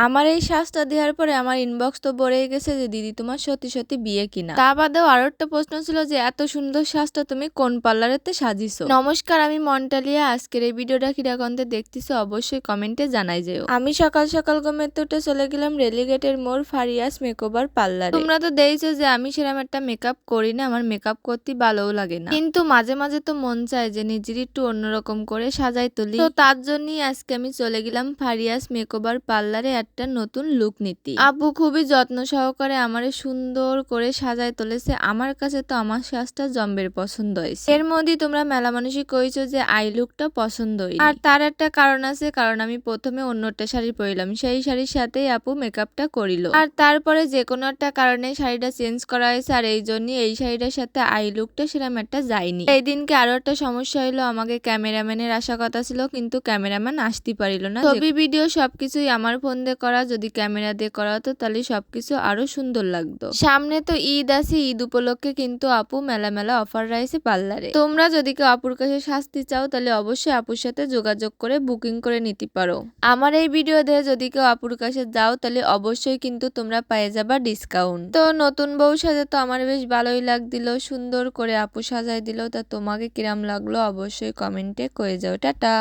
আমার এই সাজটা দেওয়ার পরে আমার ইনবক্স তো ভরেই গেছে যে দিদি তোমার সত্যি সত্যি বিয়ে কিনা। তা বাদেও আরো একটা প্রশ্ন ছিল যে এত সুন্দর সাজটা তুমি কোন পার্লারেতে সাজিছো। নমস্কার, আমি মন্টালিয়া। আজকের এই ভিডিওটা কিরকমতে দেখতেছো অবশ্যই কমেন্টে জানাই যেও। আমি সকাল সকাল ঘুমেতে উঠে চলে গেলাম রেলিগেটের মোড় ফারিয়াস মেকওভার পার্লারে। তোমরা তো দেখছো যে আমি সেরকম একটা মেকআপ করি না, আমার মেকআপ করতে ভালোও লাগে না, কিন্তু মাঝে মাঝে তো মন চায় যে নিজের একটু অন্যরকম করে সাজাই তুলি। তো তার জন্যই আজকে আমি চলে গেলাম ফারিয়াস মেকওভার পার্লারে একটা নতুন লুক নিতে। আব্বু খুবই যত্ন সহকারে আমারে সুন্দর করে সাজায় তুলেছে। আমার কাছে তো আমার সাজটা জম্বের পছন্দ হয়েছে। এর মধ্যে তোমরা মেলা মানুষই কইছো যে আই লুকটা পছন্দ হয়নি, আর তার একটা কারণ আছে, কারণ আমি প্রথমে অন্য একটা শাড়ি পরিলাম, সেই শাড়ির সাথেই আপু মেকআপটা করিল, আর তারপরে যে কোনো একটা কারণে শাড়িটা চেঞ্জ করা হয়েছে, আর এই জন্য এই শাড়িটার সাথে আই লুকটা সেরকম একটা যায়নি। এই দিনকে আরো একটা সমস্যা হইলো, আমাকে ক্যামেরাম্যানের আসা কথা ছিল কিন্তু ক্যামেরাম্যান আসতে পারিল না। ছবি ভিডিও সবকিছুই আমার ফোন দিয়ে করা, যদি ক্যামেরা দিয়ে করা হতো তাহলে সবকিছু আরো সুন্দর লাগতো। সামনে তো ঈদ আছে, ঈদ উপলক্ষে কিন্তু আপু মেলা মেলা অফার রয়েছে পার্লারে। তোমরা যদি কেউ আপুর কাছে সাজতে চাও তাহলে অবশ্যই আপুর সাথে যোগাযোগ করে বুকিং করে নিতে পারো। আমার এই ভিডিও দেখে যদি কেউ আপুর কাছে যাও তাহলে অবশ্যই কিন্তু তোমরা পেয়ে যাবা ডিসকাউন্ট। তো নতুন বউ সাজে তো আমার বেশ ভালোই লাগছিল, সুন্দর করে আপু সাজাই দিল। তা তোমাকে কিরাম লাগলো অবশ্যই কমেন্টে কয়ে যাও। টাটা।